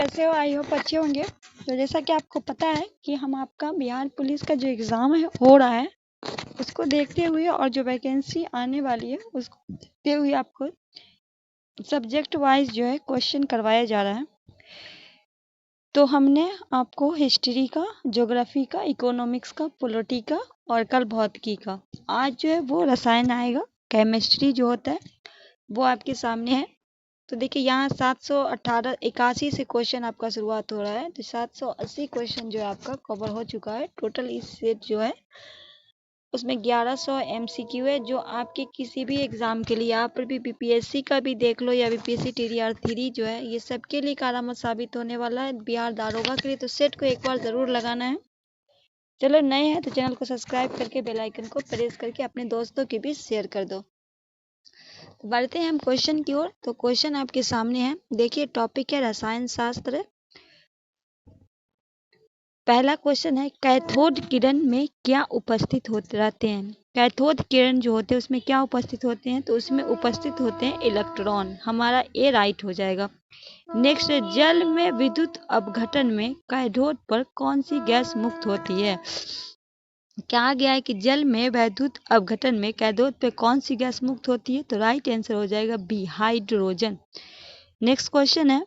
कैसे हो? I hope अच्छे होंगे। तो जैसा कि आपको पता है कि हम आपका बिहार पुलिस का जो एग्ज़ाम है हो रहा है, उसको देखते हुए और जो वैकेंसी आने वाली है उसको देखते हुए आपको सब्जेक्ट वाइज जो है क्वेश्चन करवाया जा रहा है। तो हमने आपको हिस्ट्री का, ज्योग्राफी का, इकोनॉमिक्स का, पॉलिटी का और कल भौतिकी का, आज जो है वो रसायन आएगा, केमिस्ट्री जो होता है वो आपके सामने है। तो देखिए यहाँ 718 से क्वेश्चन आपका शुरुआत हो रहा है। तो 780 क्वेश्चन जो है आपका कवर हो चुका है। टोटल इस सेट जो है उसमें 1100 एमसीक्यू है, जो आपके किसी भी एग्जाम के लिए, यहाँ पर भी बीपीएससी का भी देख लो या बीपीएससी टीडीआर 3 जो है, ये सबके लिए कारगर साबित होने वाला है। बिहार दारोगा के लिए तो सेट को एक बार जरूर लगाना है। चलो नए हैं तो चैनल को सब्सक्राइब करके बेल आइकन को प्रेस करके अपने दोस्तों के बीच शेयर कर दो। बढ़ते हैं हम क्वेश्चन की ओर। तो क्वेश्चन आपके सामने है। देखिए टॉपिक है रसायन शास्त्र। पहला क्वेश्चन है, कैथोड किरण में क्या उपस्थित होते रहते हैं? कैथोड किरण जो होते हैं उसमें क्या उपस्थित होते हैं? तो उसमें उपस्थित होते हैं इलेक्ट्रॉन। हमारा ए राइट हो जाएगा। नेक्स्ट है, जल में विद्युत अपघटन में कैथोड पर कौन सी गैस मुक्त होती है? कहा गया है कि जल में वैद्युत अपघटन में कैथोड पे कौन सी गैस मुक्त होती है? तो राइट आंसर हो जाएगा बी, हाइड्रोजन। नेक्स्ट क्वेश्चन है,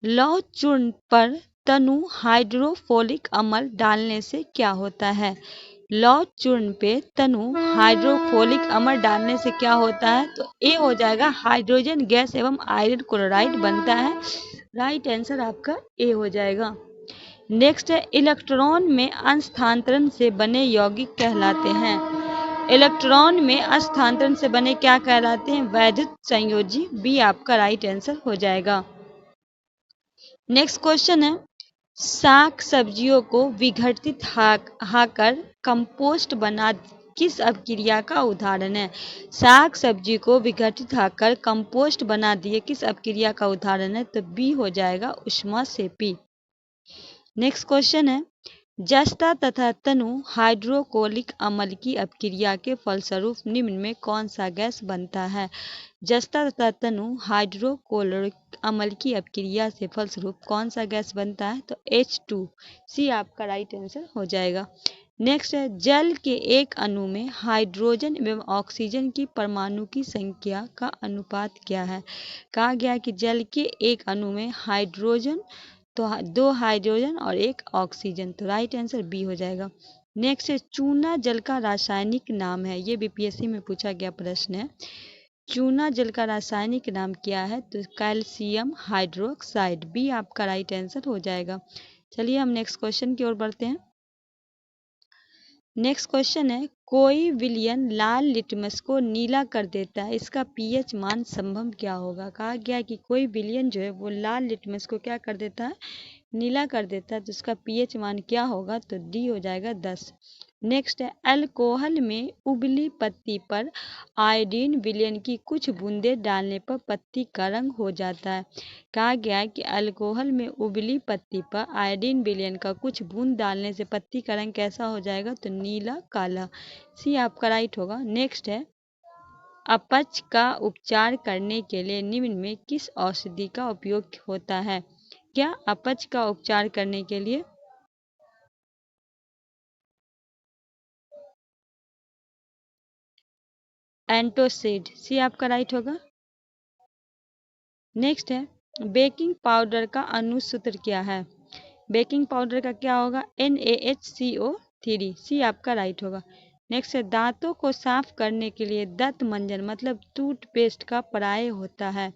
लौह चूर्ण पर तनु हाइड्रोफोलिक अम्ल डालने से क्या होता है? लौह चूर्ण पे तनु हाइड्रोफोलिक अम्ल डालने से क्या होता है? तो ए हो जाएगा, हाइड्रोजन गैस एवं आयरन क्लोराइड बनता है। राइट आंसर आपका ए हो जाएगा। नेक्स्ट है, इलेक्ट्रॉन में स्थानांतरण से बने यौगिक कहलाते हैं। इलेक्ट्रॉन में स्थानांतरण से बने क्या कहलाते हैं? वैद्युत संयोजी। बी आपका राइट आंसर हो जाएगा। नेक्स्ट क्वेश्चन है, साग सब्जियों को विघटित हाकर कंपोस्ट बना किस अपक्रिया का उदाहरण है? साग सब्जी को विघटित हाकर कंपोस्ट बना दिए किस अपक्रिया का उदाहरण है? तो बी हो जाएगा, उष्मा सेपी। नेक्स्ट क्वेश्चन है, जस्ता तथा तनु हाइड्रोक्लोरिक अम्ल की अपक्रिया के फलस्वरूप निम्न में कौन सा गैस बनता है? जस्ता तथा तनु हाइड्रोक्लोरिक अम्ल की अपक्रिया से फलस्वरूप कौन सा गैस बनता है? तो H2। सी आपका राइट आंसर हो जाएगा। नेक्स्ट है, जल के एक अणु में हाइड्रोजन एवं ऑक्सीजन की परमाणु की संख्या का अनुपात क्या है? कहा गया कि जल के एक अणु में हाइड्रोजन, तो 2 हाइड्रोजन और 1 ऑक्सीजन। तो राइट आंसर बी हो जाएगा। नेक्स्ट है, चूना जल का रासायनिक नाम है। ये बीपीएससी में पूछा गया प्रश्न है। चूना जल का रासायनिक नाम क्या है? तो कैल्शियम हाइड्रोक्साइड। बी आपका राइट आंसर हो जाएगा। चलिए हम नेक्स्ट क्वेश्चन की ओर बढ़ते हैं। नेक्स्ट क्वेश्चन है, कोई विलयन लाल लिटमस को नीला कर देता है, इसका पीएच मान संभव क्या होगा? कहा गया कि कोई विलयन जो है वो लाल लिटमस को क्या कर देता है? नीला कर देता है। तो उसका पीएच मान क्या होगा? तो डी हो जाएगा 10। नेक्स्ट है, अल्कोहल में उबली पत्ती पर आयोडीन विलयन की कुछ बूंदे डालने पर पत्ती का रंग हो जाता है। कहा गया है कि अल्कोहल में उबली पत्ती पर आयोडीन विलयन का कुछ बूंद डालने से पत्ती का रंग कैसा हो जाएगा? तो नीला काला। सी आपका राइट होगा। नेक्स्ट है, अपच का उपचार करने के लिए निम्न में किस औषधि का उपयोग होता है? क्या अपच का उपचार करने के लिए एंटोसिड। सी आपका राइट होगा। नेक्स्ट है, बेकिंग पाउडर का अनुसूत्र क्या है? बेकिंग पाउडर का क्या होगा? NaHCO3। सी आपका राइट होगा। नेक्स्ट है, दांतों को साफ करने के लिए दंत मंजन मतलब टूथपेस्ट का पर्याय होता है।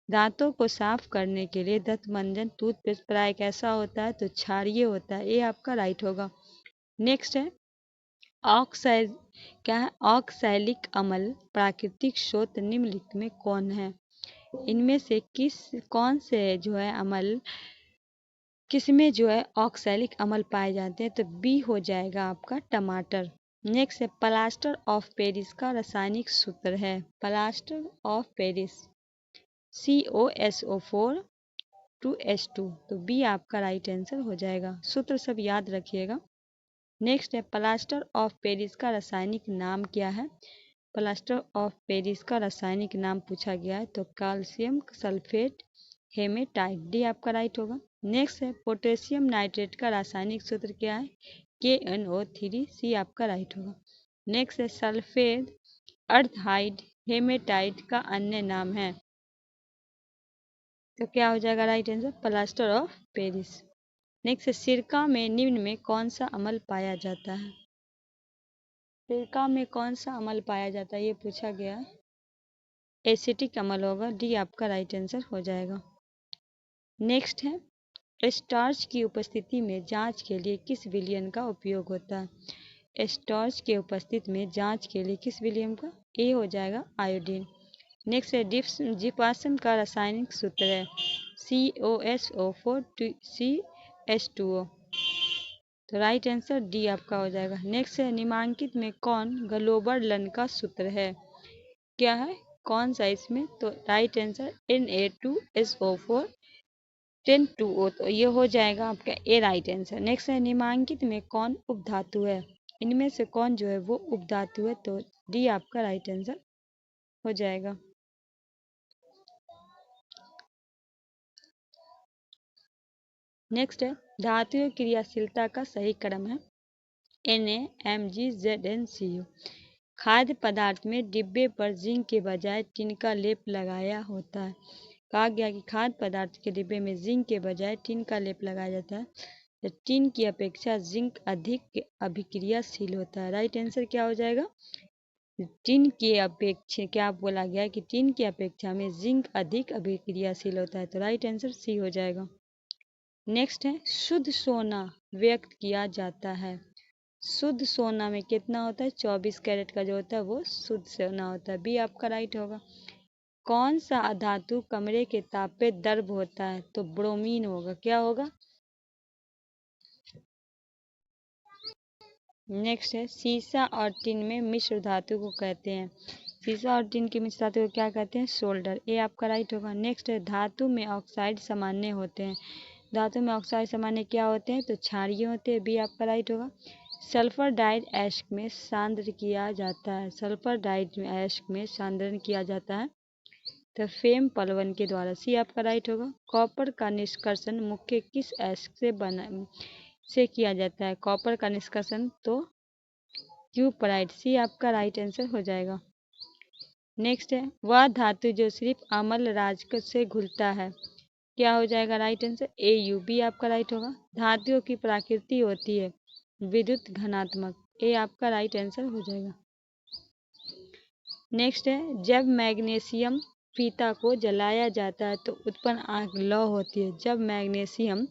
दांतों को साफ करने के लिए दंत मंजन टूथपेस्ट पर्याय कैसा होता है? तो क्षारीय होता है। ये आपका राइट होगा। नेक्स्ट है, ऑक्साइड क्या है? ऑक्सैलिक अम्ल प्राकृतिक स्रोत निम्नलिखित में कौन है? इनमें से कौन से जो है अम्ल, किसमें जो है ऑक्सैलिक अम्ल पाए जाते हैं? तो बी हो जाएगा आपका टमाटर। नेक्स्ट है, प्लास्टर ऑफ पेरिस का रासायनिक सूत्र है। Plaster of Paris COSO4 2H2। तो बी आपका राइट आंसर हो जाएगा। सूत्र सब याद रखिएगा। नेक्स्ट है, प्लास्टर ऑफ पेरिस का रासायनिक नाम क्या है? प्लास्टर ऑफ पेरिस का रासायनिक नाम पूछा गया है तो कैल्शियम सल्फेट हेमेटाइट, डी आपका राइट होगा। नेक्स्ट है पोटेशियम नाइट्रेट का रासायनिक सूत्र क्या है, KNO3, सी आपका राइट होगा। नेक्स्ट है सल्फेट अर्थहाइड हेमेटाइट का अन्य नाम है, तो क्या हो जाएगा right answer, plaster of Paris. Next है सिरका में निम्न में कौन सा अम्ल पाया जाता है, सिरका में कौन सा अम्ल पाया जाता है, ये पूछा गया है, एसिटिक अम्ल होगा, डी आपका राइट आंसर हो जाएगा। नेक्स्ट है स्टार्च की उपस्थिति में जांच के लिए किस विलयन का उपयोग होता है, स्टार्च के उपस्थिति में जांच के लिए किस विलयन का, ए हो जाएगा आयोडीन। नेक्स्ट है जीवाश्म का रासायनिक सूत्र है COSO4CH2O, तो राइट आंसर डी आपका हो जाएगा। नेक्स्ट है निम्नलिखित में कौन ग्लोबरलन का सूत्र है, क्या है कौन सा इसमें, तो राइट आंसर Na2SO4 10 2O, तो ये हो जाएगा आपका ए राइट आंसर। नेक्स्ट है निम्नलिखित में कौन उपधातु है, इनमें से कौन जो है वो उपधातु है, तो डी आपका राइट आंसर हो जाएगा। नेक्स्ट है धातुओं की क्रियाशीलता का सही क्रम है NaMgZnCu। खाद्य पदार्थ में डिब्बे पर जिंक के बजाय टिन का लेप लगाया होता है, कहा गया कि खाद्य पदार्थ के डिब्बे में जिंक के बजाय टिन का लेप लगाया जाता है, तो टिन की अपेक्षा जिंक अधिक अभिक्रियाशील होता है, राइट आंसर क्या हो जाएगा, टिन की अपेक्षा, क्या बोला गया है कि टिन की अपेक्षा में जिंक अधिक अभिक्रियाशील होता है, तो राइट आंसर सी हो जाएगा। नेक्स्ट है शुद्ध सोना व्यक्त किया जाता है, शुद्ध सोना में कितना होता है, 24 कैरेट का जो होता है वो शुद्ध सोना होता है, बी आपका राइट होगा। कौन सा अधातु कमरे के ताप पे द्रव होता है, तो ब्रोमीन होगा, क्या होगा। नेक्स्ट है सीसा और टिन में मिश्र धातु को कहते हैं, सीसा और टिन की मिश्र धातु को क्या कहते हैं, सोल्डर, ए आपका राइट होगा। नेक्स्ट है धातु में ऑक्साइड सामान्य होते हैं, धातु में ऑक्साइड सामान्य क्या होते हैं, तो क्षारीय होते हैं, बी आपका राइट होगा। सल्फर डाइड ऐश में सांद्रण किया जाता है, सल्फर डाइड ऐश में सांद्रण किया जाता है, तो फेम पलवन के द्वारा, सी आपका राइट होगा। कॉपर का निष्कर्षण मुख्य किस ऐश से किया जाता है, कॉपर का निष्कर्षण तो क्यूपराइट, सी आपका राइट आंसर हो जाएगा। नेक्स्ट है वह धातु जो सिर्फ अम्ल राज से घुलता है, क्या हो जाएगा राइट आंसर, AU, बी आपका राइट होगा। धातुओं की प्रकृति होती है विद्युत घनात्मक, ए आपका राइट आंसर हो जाएगा। नेक्स्ट है जब मैग्नीशियम फीता को जलाया जाता है तो उत्पन्न आग लौ होती है, जब मैग्नीशियम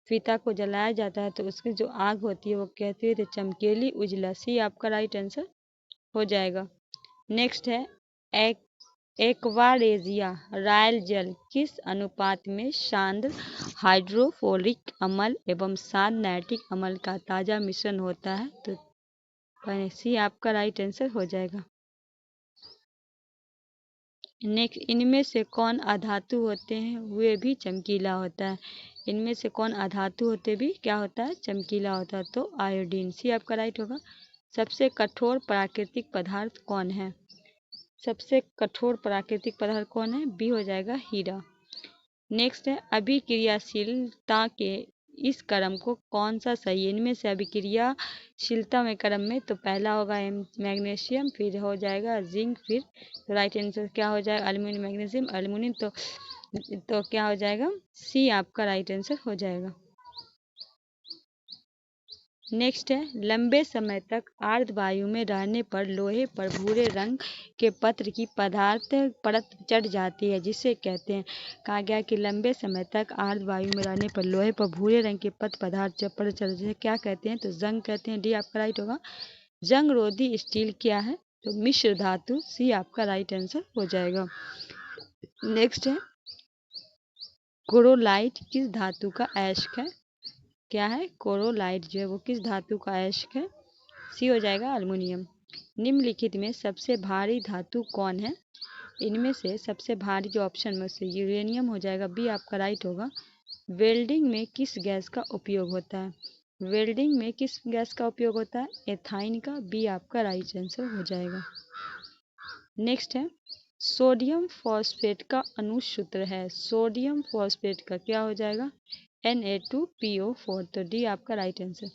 फीता को जलाया जाता है तो उसकी जो आग होती है वो कहती है चमकीली उजला, सी आपका राइट आंसर हो जाएगा। नेक्स्ट है एक्वारेजिया रॉयल जल किस अनुपात में सांद्र हाइड्रोफ्लोरिक अम्ल एवं सांद्र नाइट्रिक अम्ल का ताज़ा मिश्रण होता है, तो सी आपका राइट आंसर हो जाएगा। नेक्स्ट इनमें से कौन अधातु होते हैं वे भी चमकीला होता है, इनमें से कौन अधातु होते भी क्या होता है, चमकीला होता है, तो आयोडीन, सी आपका राइट होगा। सबसे कठोर प्राकृतिक पदार्थ कौन है, सबसे कठोर प्राकृतिक पदार्थ कौन है, बी हो जाएगा हीरा। नेक्स्ट है अभिक्रियाशीलता के इस क्रम को कौन सा सही है, इनमें से अभिक्रियाशीलता में क्रम में तो पहला होगा मैग्नीशियम, फिर हो जाएगा जिंक, फिर तो राइट आंसर क्या हो जाएगा एल्युमिनियम मैग्नीशियम एल्युमिनियम, तो क्या हो जाएगा सी आपका राइट आंसर हो जाएगा। नेक्स्ट है लंबे समय तक आर्द्र वायु में रहने पर लोहे पर भूरे रंग के पत्र की परत चढ़ जाती है, जिसे कहते हैं, कहा गया कि लंबे समय तक आर्द्र वायु में रहने पर लोहे पर भूरे रंग के पदार्थ पर चढ़ जाते हैं, क्या कहते हैं, तो जंग कहते हैं, डी आपका राइट होगा। जंग रोधी स्टील क्या है, तो मिश्र धातु, सी आपका राइट आंसर हो जाएगा। नेक्स्ट है कोरोलाइट किस धातु का अयस्क है, क्या है कोरोलाइट जो है वो किस धातु का अयस्क है, सी हो जाएगा एल्युमिनियम। निम्नलिखित में सबसे भारी धातु कौन है, इनमें से सबसे भारी जो ऑप्शन में से यूरेनियम हो जाएगा, बी आपका राइट होगा। वेल्डिंग में किस गैस का उपयोग होता है, वेल्डिंग में किस गैस का उपयोग होता है, एथाइन का, बी आपका राइट आंसर हो जाएगा। नेक्स्ट है सोडियम फॉस्फेट का अनुसूत्र है, सोडियम फॉस्फेट का क्या हो जाएगा, Na2PO4। तो डी आपका राइट आंसर।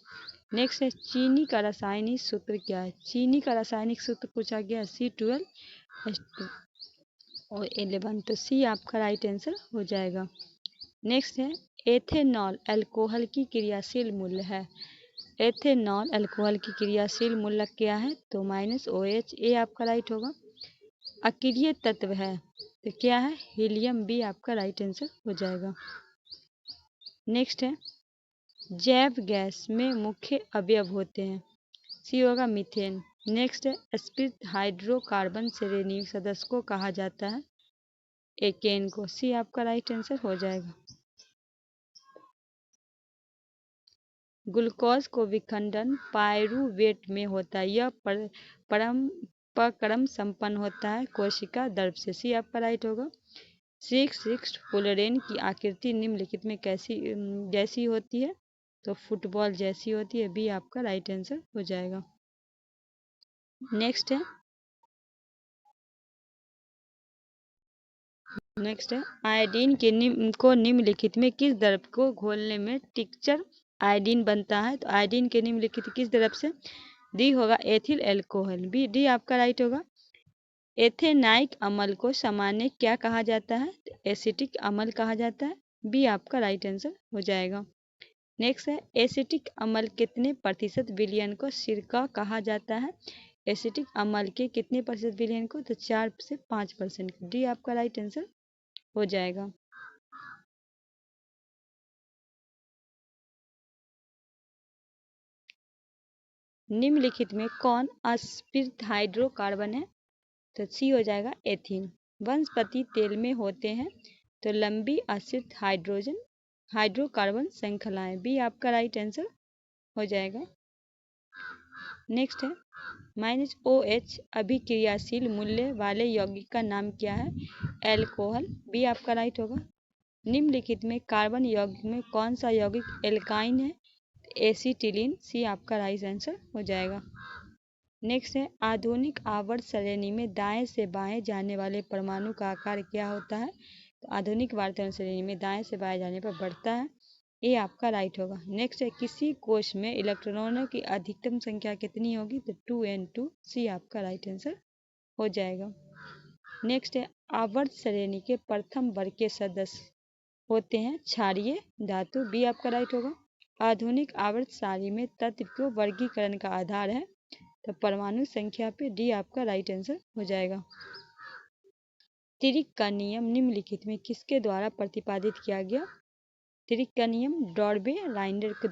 नेक्स्ट है चीनी का रासायनिक सूत्र क्या है, चीनी का रासायनिक सूत्र पूछा गया C12H2 और 11। तो सी आपका राइट आंसर हो जाएगा। नेक्स्ट है एथेनॉल अल्कोहल की क्रियाशील मूल्य है, एथेनॉल अल्कोहल की क्रियाशील मूल्य क्या है, तो -OH। ए आपका राइट होगा। अक्रिय तत्व है तो क्या है, हीलियम। बी आपका राइट आंसर हो जाएगा। नेक्स्ट है जैव गैस में मुख्य अवयव होते हैं, सी होगा मीथेन। नेक्स्ट है स्फीत हाइड्रोकार्बन श्रेणी सदस्य को कहा जाता है, एकेन को। सी आपका राइट आंसर हो जाएगा। ग्लूकोज को विखंडन पायरूवेट में होता है, यह परक्रम संपन्न होता है कोशिका द्रव से। सी आपका राइट होगा। 6 फुलरेन की आकृति निम्नलिखित में जैसी होती है, तो फुटबॉल जैसी होती है। बी आपका राइट आंसर हो जाएगा। नेक्स्ट है आयोडीन को निम्नलिखित में किस द्रव को घोलने में टिंचर आयोडीन बनता है, तो आयोडीन के निम्नलिखित किस द्रव से, डी होगा एथिल अल्कोहल। बी डी आपका राइट होगा। एथेनाइक अम्ल को सामान्य क्या कहा जाता है, तो एसिटिक अम्ल कहा जाता है। बी आपका राइट आंसर हो जाएगा। नेक्स्ट है एसिटिक अम्ल कितने प्रतिशत विलयन को सिरका कहा जाता है, एसिटिक अम्ल के कितने प्रतिशत विलयन को, तो 4 से 5%। डी आपका राइट आंसर हो जाएगा। निम्नलिखित में कौन अस्फीत हाइड्रोकार्बन है, तो सी हो जाएगा एथीन। वनस्पति तेल में होते हैं तो लंबी अस्फीत हाइड्रोकार्बन श्रृंखलाएं। बी आपका राइट आंसर हो जाएगा। नेक्स्ट है -OH अभिक्रियाशील मूल्य वाले यौगिक का नाम क्या है, एल्कोहल। बी आपका राइट होगा। निम्नलिखित में कार्बन यौगिक में कौन सा यौगिक एल्काइन है, एसिटिलीन। सी आपका राइट आंसर हो जाएगा। नेक्स्ट है आधुनिक आवर्त श्रेणी में दाएं से बाएं जाने वाले परमाणु का आकार क्या होता है, तो आधुनिक वातावरण श्रेणी में दाएं से बाएं जाने पर बढ़ता है। ये आपका राइट होगा। नेक्स्ट है किसी कोश में इलेक्ट्रॉनों की अधिकतम संख्या कितनी होगी, तो 2n2। सी आपका राइट आंसर हो जाएगा। नेक्स्ट है आवर्त श्रेणी के प्रथम वर्ग के सदस्य होते हैं क्षारीय धातु। बी आपका राइट होगा। आधुनिक आवर्त सारणी में तत्व के वर्गीकरण का आधार है, तो परमाणु संख्या पे। डी आपका राइट आंसर हो जाएगा। तिरिक का नियम निम्नलिखित में किसके द्वारा प्रतिपादित किया गया, तिरिक का नियम डॉर्बे राइनर के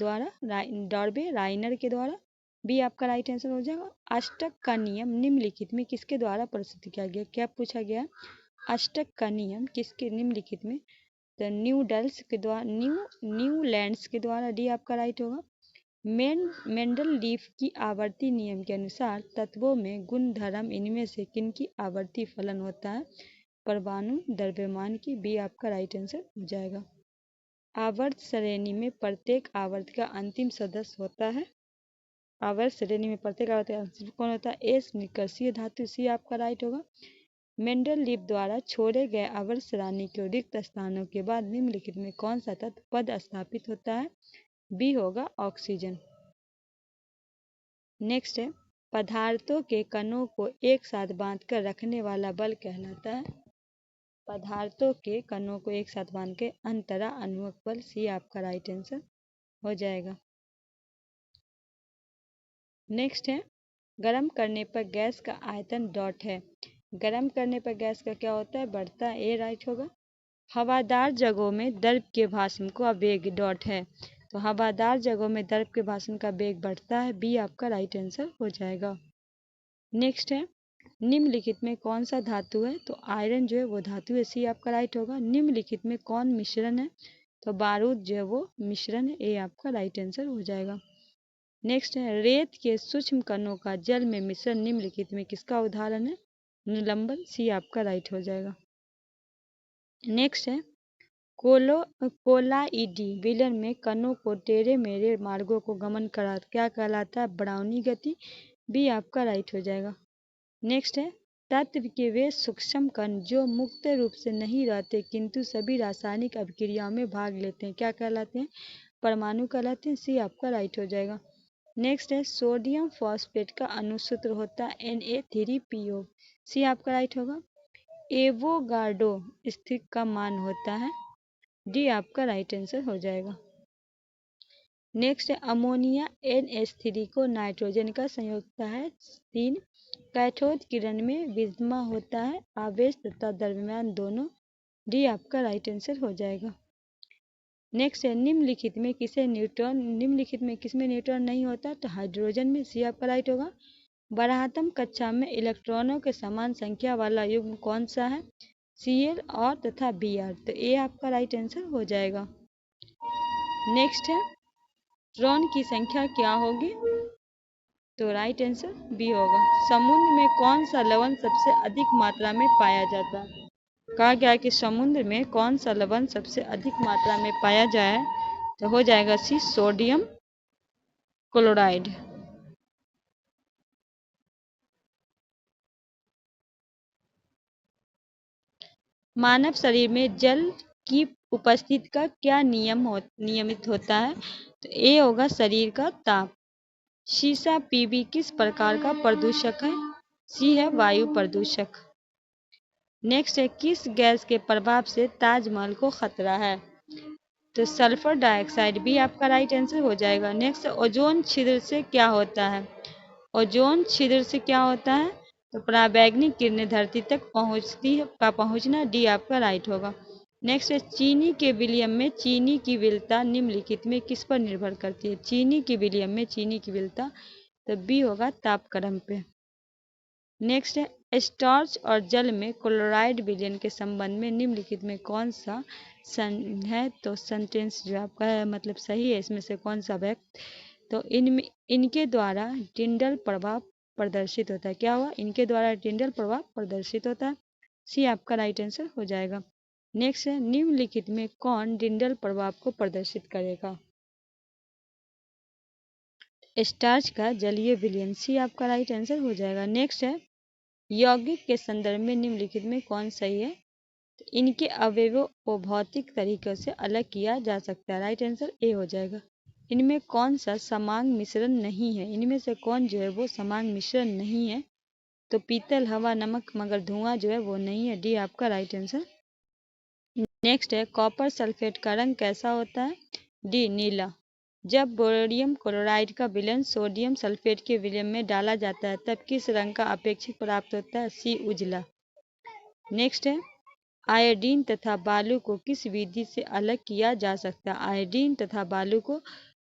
द्वारा। बी आपका राइट आंसर हो जाएगा। अष्टक का नियम निम्नलिखित में किसके द्वारा प्रस्तुत किया गया, क्या पूछा गया, अष्टक का नियम किसके निम्नलिखित में, तो न्यूलैंड्स के द्वारा। डी आपका राइट होगा। मेंडलीफ की आवर्ती नियम के अनुसार तत्वों में गुणधर्म इनमें से किनकी आवर्ती फलन होता है, परमाणु द्रव्यमान की। बी आपका राइट आंसर हो जाएगा। आवर्त श्रेणी में प्रत्येक आवर्त का अंतिम सदस्य होता है, आवर्त श्रेणी में प्रत्येक आवर्त का अंतिम कौन होता है, एस निष्कर्षीय धातु। सी आपका राइट होगा। मेंडलीफ द्वारा छोड़े गए आवर्त श्रेणी के रिक्त स्थानों के बाद निम्नलिखित में कौन सा तत्व पद स्थापित होता है, बी होगा ऑक्सीजन। नेक्स्ट है पदार्थों के कणों को एक साथ बांधकर रखने वाला बल कहलाता है, पदार्थों के कणों को एक साथ बांध के अंतरा अनुवक बल। सी आपका राइट आंसर हो जाएगा। नेक्स्ट है गर्म करने पर गैस का आयतन डॉट है, गर्म करने पर गैस का क्या होता है, बढ़ता है। ए राइट होगा। हवादार जगहों में द्रव के भाषण का वेग डॉट है, तो हवादार जगहों में द्रव के भाषण का वेग बढ़ता है। बी आपका राइट आंसर हो जाएगा। नेक्स्ट है निम्नलिखित में कौन सा धातु है, तो आयरन जो है वो धातु है। सी आपका राइट होगा। निम्नलिखित में कौन मिश्रण है, तो बारूद जो है वो मिश्रण है। ए आपका राइट आंसर हो जाएगा। नेक्स्ट है रेत के सूक्ष्म कणों का जल में मिश्रण निम्नलिखित में किसका उदाहरण है, निलंबन। सी आपका राइट हो जाएगा। नेक्स्ट है कोलाइडी विलयन में कणों को टेढ़े मेढ़े मार्गों को गमन करा क्या कहलाता है, ब्राउनी गति। बी आपका राइट हो जाएगा। नेक्स्ट है तत्व के वे सूक्ष्म कण जो मुक्त रूप से नहीं रहते किंतु सभी रासायनिक अभिक्रियाओं में भाग लेते हैं क्या कहलाते हैं? परमाणु कहलाते हैं। सी आपका राइट हो जाएगा। नेक्स्ट है सोडियम फॉस्फेट का अणुसूत्र होता है Na3PO। सी आपका राइट होगा। एवोगाड्रो स्थिति का मान होता है। डी आपका राइट आंसर हो जाएगा। नेक्स्ट है अमोनिया NH3 को नाइट्रोजन का संयुक्त है 3। कैथोड किरण में विद्यमान होता है आवेश तथा द्रव्यमान दोनों। डी आपका राइट आंसर हो जाएगा। नेक्स्ट है निम्नलिखित में किसमें न्यूट्रॉन नहीं होता? तो हाइड्रोजन में। सी आपका राइट होगा। 12वीं कक्षा में इलेक्ट्रॉनों के समान संख्या वाला युग्म कौन सा है? Cl और तथा Br। तो ए आपका राइट आंसर हो जाएगा। नेक्स्ट है ट्रॉन की संख्या क्या होगी? तो राइट आंसर बी होगा। समुद्र में कौन सा लवण सबसे अधिक मात्रा में पाया जाता है? कहा गया कि समुद्र में कौन सा लवण सबसे अधिक मात्रा में पाया जाए? तो हो जाएगा सी सोडियम क्लोराइड। मानव शरीर में जल की उपस्थिति का क्या नियमित होता है? तो ए होगा शरीर का ताप। शीशा पीबी किस प्रकार का प्रदूषक है? सी है वायु प्रदूषक। नेक्स्ट है किस गैस के प्रभाव से ताजमहल को खतरा है? तो सल्फर डाइऑक्साइड। भी आपका राइट आंसर हो जाएगा। नेक्स्ट ओजोन छिद्र से क्या होता है? ओजोन छिद्र से क्या होता है? तो पराबैंगनी किरणें धरती तक पहुंचना। डी आपका राइट होगा। नेक्स्ट है चीनी के विलियम में चीनी की विलता निम्नलिखित में किस पर निर्भर करती है? चीनी की विलियम में चीनी की विलता तो बी होगा तापक्रम पे। नेक्स्ट है स्टार्च और जल में क्लोराइड विलयन के संबंध में निम्नलिखित में कौन सा है? तो सेंटेंस जो आपका है मतलब सही है इसमें से कौन सा वाक्य? तो इनके द्वारा टिंडल प्रभाव प्रदर्शित होता है। क्या हुआ? इनके द्वारा टिंडल प्रभाव प्रदर्शित होता है। सी आपका राइट आंसर हो जाएगा। नेक्स्ट है निम्नलिखित में कौन टिंडल प्रभाव को प्रदर्शित करेगा? स्टार्च का जलीय विलयन। सी आपका राइट आंसर हो जाएगा। नेक्स्ट है यौगिक के संदर्भ में निम्नलिखित में कौन सही है? तो इनके अवयवों को भौतिक तरीकों से अलग किया जा सकता है। राइट आंसर ए हो जाएगा। इनमें कौन सा समांग मिश्रण नहीं है? इनमें से कौन जो है वो समांग मिश्रण नहीं है? तो पीतल हवा नमक मगर धुआं जो है वो नहीं है। डी आपका राइट आंसर। नेक्स्ट है कॉपर सल्फेट का रंग कैसा होता है? डी नीला। जब बोरोडियम क्लोराइड का विलयन सोडियम सल्फेट के विलयन में डाला जाता है तब किस रंग का अपेक्षित प्राप्त होता है? सी उजला। नेक्स्ट है आयोडीन तथा बालू को किस विधि से अलग किया जा सकता है? आयोडीन तथा बालू को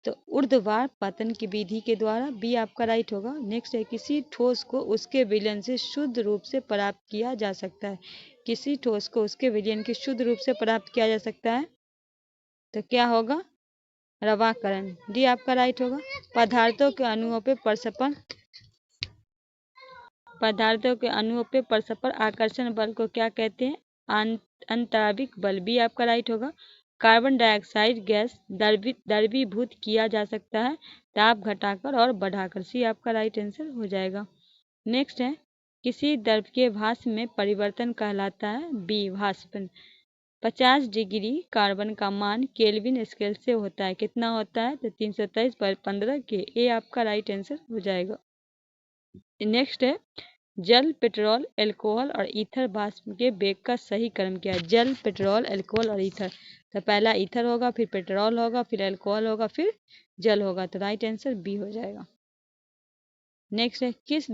तो ऊर्ध्वाधर पतन की विधि के द्वारा। बी आपका राइट होगा। नेक्स्ट है किसी ठोस को उसके विलयन से शुद्ध रूप से प्राप्त किया जा सकता है। किसी ठोस को उसके विलयन के शुद्ध रूप से प्राप्त किया जा सकता है तो क्या होगा? रवाकरण। डी आपका राइट होगा। पदार्थों के अणुओं पे परस्पर आकर्षण बल को क्या कहते हैं? अंतराविक बल। बी आपका राइट होगा। कार्बन डाइऑक्साइड गैस द्रवीभूत किया जा सकता है ताप घटाकर और बढ़ाकर। सी आपका राइट आंसर हो जाएगा। नेक्स्ट है किसी द्रव के भाप में परिवर्तन कहलाता है? बी भाषपन। 50 डिग्री कार्बन का मान केल्विन स्केल से होता है। कितना होता है? तो 323/15 के। ए आपका राइट आंसर हो जाएगा। नेक्स्ट है जल पेट्रोल अल्कोहल और ईथर वाष्प के वेग का सही क्रम क्या है? जल पेट्रोल अल्कोहल और ईथर तो पहला ईथर होगा फिर पेट्रोल होगा फिर अल्कोहल होगा फिर जल होगा। तो राइट आंसर बी हो जाएगा। नेक्स्ट है किसी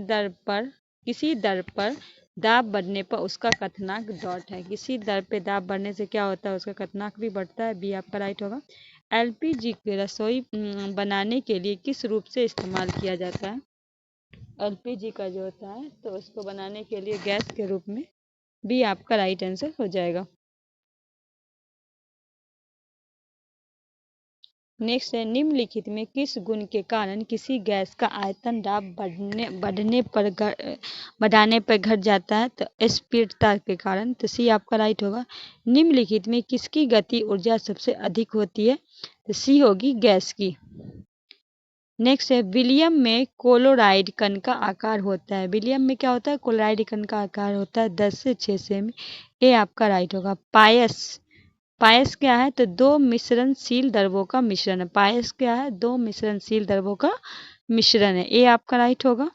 दर पर दाब बढ़ने पर उसका क्वथनांक डॉट है। किसी दर पे दाब बढ़ने से क्या होता है? उसका क्वथनांक भी बढ़ता है। बी आपका राइट होगा। एलपीजी की रसोई बनाने के लिए किस रूप से इस्तेमाल किया जाता है? एलपीजी का जो होता है तो उसको बनाने के लिए गैस के रूप में। बी आपका राइट आंसर हो जाएगा। नेक्स्ट है निम्नलिखित में किस गुण के कारण किसी गैस का आयतन दाब बढ़ाने पर घट जाता है? तो स्थिरता के कारण। तो सी आपका राइट होगा। निम्नलिखित में किसकी गति ऊर्जा सबसे अधिक होती है? तो सी होगी गैस की। नेक्स्ट है विलियम में क्लोराइड कण का आकार होता है। विलियम में क्या होता है? क्लोराइड कण का आकार होता है 10 से 6 सेमी। ये आपका राइट होगा। पायस, पायस क्या है? तो दो मिश्रणशील द्रवों का मिश्रण है। पायस क्या है? दो मिश्रणशील द्रवों का मिश्रण है। ये आपका राइट होगा।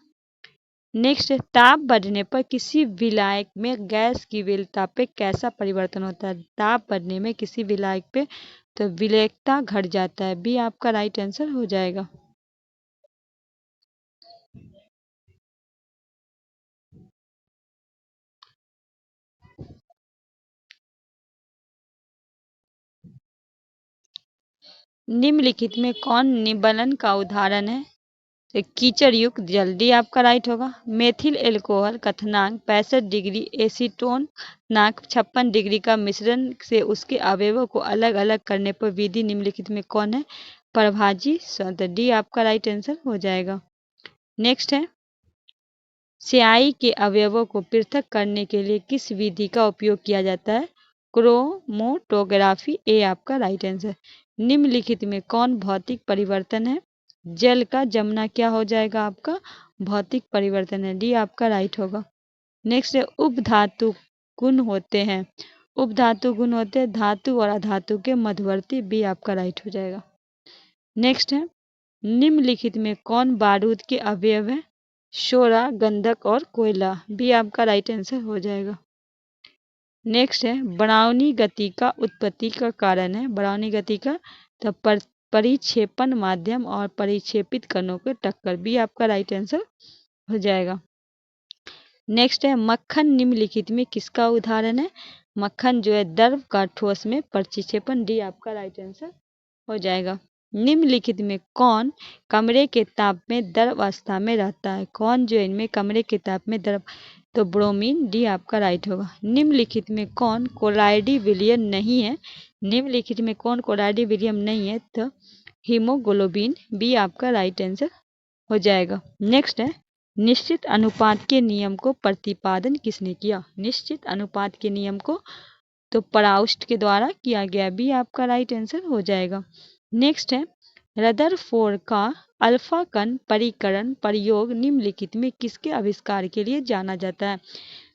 नेक्स्ट है ताप बढ़ने पर किसी विलायक में गैस की विलेयता पे कैसा परिवर्तन होता है? ताप बढ़ने में किसी विलायक पे तो विलेयकता घट जाता है। बी आपका राइट आंसर हो जाएगा। निम्नलिखित में कौन निबलन का उदाहरण है? तो कीचड़ युक्त जल। डी आपका राइट होगा। मेथिल एल्कोहल क्वथनांक 65 डिग्री, एसीटोन नाक 56 डिग्री का मिश्रण से उसके अवयवों को अलग अलग करने पर विधि निम्नलिखित में कौन है? प्रभाजी स्वतंत्र। डी आपका राइट आंसर हो जाएगा। नेक्स्ट है स्याही के अवयवों को पृथक करने के लिए किस विधि का उपयोग किया जाता है? क्रोमोटोग्राफी। ए आपका राइट आंसर। निम्नलिखित में कौन भौतिक परिवर्तन है? जल का जमना क्या हो जाएगा? आपका भौतिक परिवर्तन है। डी आपका राइट होगा। नेक्स्ट है उपधातु गुण होते हैं। उपधातु गुण होते हैं धातु और अधातु के मध्यवर्ती। बी आपका राइट हो जाएगा। नेक्स्ट है निम्नलिखित में कौन बारूद के अवयव है? शोरा, गंधक और कोयला। भी आपका राइट आंसर हो जाएगा। नेक्स्ट है ब्राउनी गति का उत्पत्ति का कारण है। ब्राउनी गति का तो परिक्षेपण माध्यम और परिक्षेपित कणों के टक्कर। भी आपका राइट आंसर हो जाएगा। नेक्स्ट है मक्खन निम्नलिखित में किसका उदाहरण है? मक्खन जो है द्रव का ठोस में परिक्षेपण। डी आपका राइट आंसर हो जाएगा। निम्नलिखित में कौन कमरे के ताप में द्रव अवस्था में रहता है? कौन जो इनमें कमरे के ताप में द्रव तो ब्रोमीन। डी आपका राइट होगा। निम्नलिखित में कौन कोलाइडी विलियन नहीं है? निम्नलिखित में कौन कोलाइडी विलियम नहीं है? तो हीमोग्लोबिन। बी आपका राइट आंसर हो जाएगा। नेक्स्ट है निश्चित अनुपात के नियम को प्रतिपादन किसने किया? निश्चित अनुपात के नियम को तो पराउस्ट के द्वारा किया गया। भी आपका राइट आंसर हो जाएगा। नेक्स्ट है रदरफोर्ड का अल्फा कण परिकरण प्रयोग निम्नलिखित में किसके आविष्कार के लिए जाना जाता है?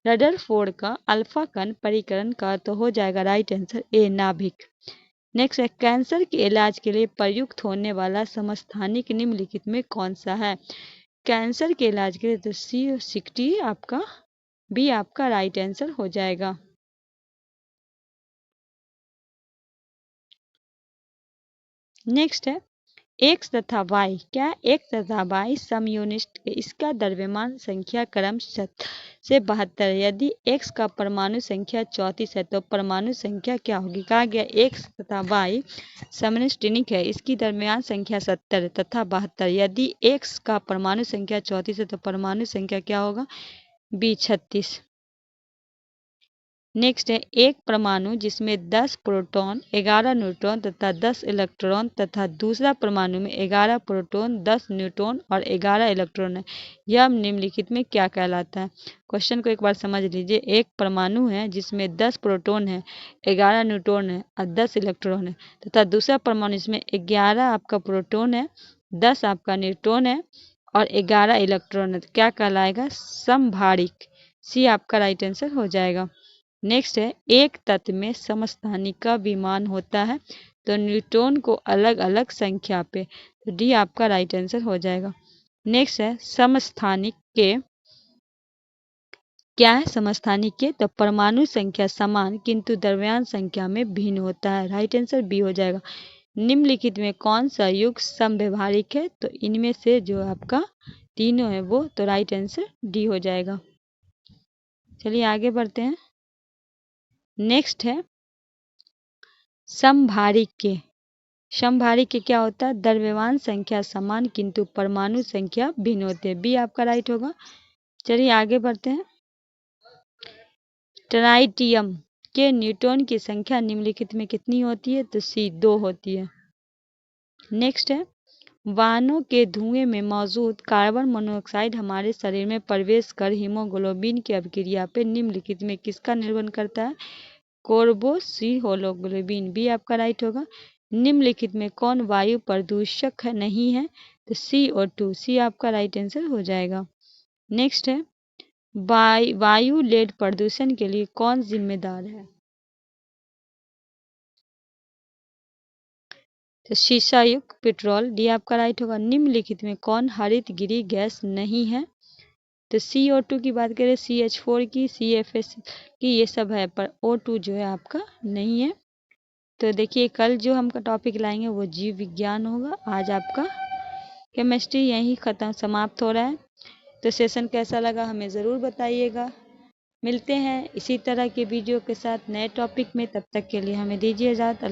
रदरफोर्ड का अल्फा कण परिकरण का तो हो जाएगा राइट आंसर ए नाभिक। नेक्स्ट है कैंसर के इलाज के लिए प्रयुक्त होने वाला समस्थानिक निम्नलिखित में कौन सा है? कैंसर के इलाज के लिए तो C60 आपका बी आपका राइट आंसर हो जाएगा। नेक्स्ट है एक्स तथा वाई। क्या एक्स तथा वाई समयूनिट है? इसका द्रव्यमान संख्या क्रम से 72 है। यदि एक्स का परमाणु संख्या 34 है तो परमाणु संख्या क्या होगी? कहा गया एक्स तथा वाई समस्थानिक है। इसकी द्रव्यमान संख्या 70 तथा 72। यदि एक्स का परमाणु संख्या 34 है तो परमाणु संख्या क्या होगा? बी 36। नेक्स्ट है एक परमाणु जिसमें 10 प्रोटॉन 11 न्यूट्रॉन तथा 10 इलेक्ट्रॉन तथा दूसरा परमाणु में 11 प्रोटॉन 10 न्यूट्रॉन और 11 इलेक्ट्रॉन है, यह निम्नलिखित में क्या कहलाता है? क्वेश्चन को एक बार समझ लीजिए। एक परमाणु है जिसमें 10 प्रोटॉन है 11 न्यूट्रॉन है और 10 इलेक्ट्रॉन है तथा दूसरा परमाणु इसमें 11 आपका प्रोटॉन है 10 आपका न्यूट्रॉन है और 11 इलेक्ट्रॉन है, तो क्या कहलाएगा? समभारिक। सी आपका राइट आंसर हो जाएगा। नेक्स्ट है एक तत्व में समस्थानिक का विमान होता है तो न्यूट्रॉन को अलग अलग संख्या पे। तो डी आपका राइट आंसर हो जाएगा। नेक्स्ट है समस्थानिक के क्या है? समस्थानिक के तो परमाणु संख्या समान किंतु द्रव्यमान संख्या में भिन्न होता है। राइट आंसर बी हो जाएगा। निम्नलिखित में कौन सा युग समव्यवहारिक है? तो इनमें से जो आपका तीनों है वो तो राइट आंसर डी हो जाएगा। चलिए आगे बढ़ते हैं। नेक्स्ट है समभारिक के। समभारिक के क्या होता है? द्रव्यमान संख्या समान किंतु परमाणु संख्या भिन्न होते हैं। बी आपका राइट होगा। चलिए आगे बढ़ते हैं। ट्राइटियम के न्यूट्रॉन की संख्या निम्नलिखित में कितनी होती है? तो सी 2 होती है। नेक्स्ट है वाहनों के धुएं में मौजूद कार्बन मोनोऑक्साइड हमारे शरीर में प्रवेश कर हीमोग्लोबिन की अभिक्रिया पे निम्नलिखित में किसका निर्माण करता है? Carboxyl haemoglobin. बी आपका राइट होगा। निम्नलिखित में कौन वायु प्रदूषक नहीं है? तो CO2, सी आपका राइट आंसर हो जाएगा। नेक्स्ट है, वायु लेड प्रदूषण के लिए कौन जिम्मेदार है? तो शीशा युक्त पेट्रोल, डी आपका राइट होगा। निम्नलिखित में कौन हरित गृह गैस नहीं है? तो CO2 की बात करें, CH4 की, CFS की, ये सब है, पर O2 जो है आपका नहीं है। तो देखिए कल जो हम टॉपिक लाएंगे वो जीव विज्ञान होगा। आज आपका केमिस्ट्री यहीं खत्म समाप्त हो रहा है। तो सेशन कैसा लगा हमें ज़रूर बताइएगा। मिलते हैं इसी तरह के वीडियो के साथ नए टॉपिक में, तब तक के लिए हमें दीजिए इजाज़त।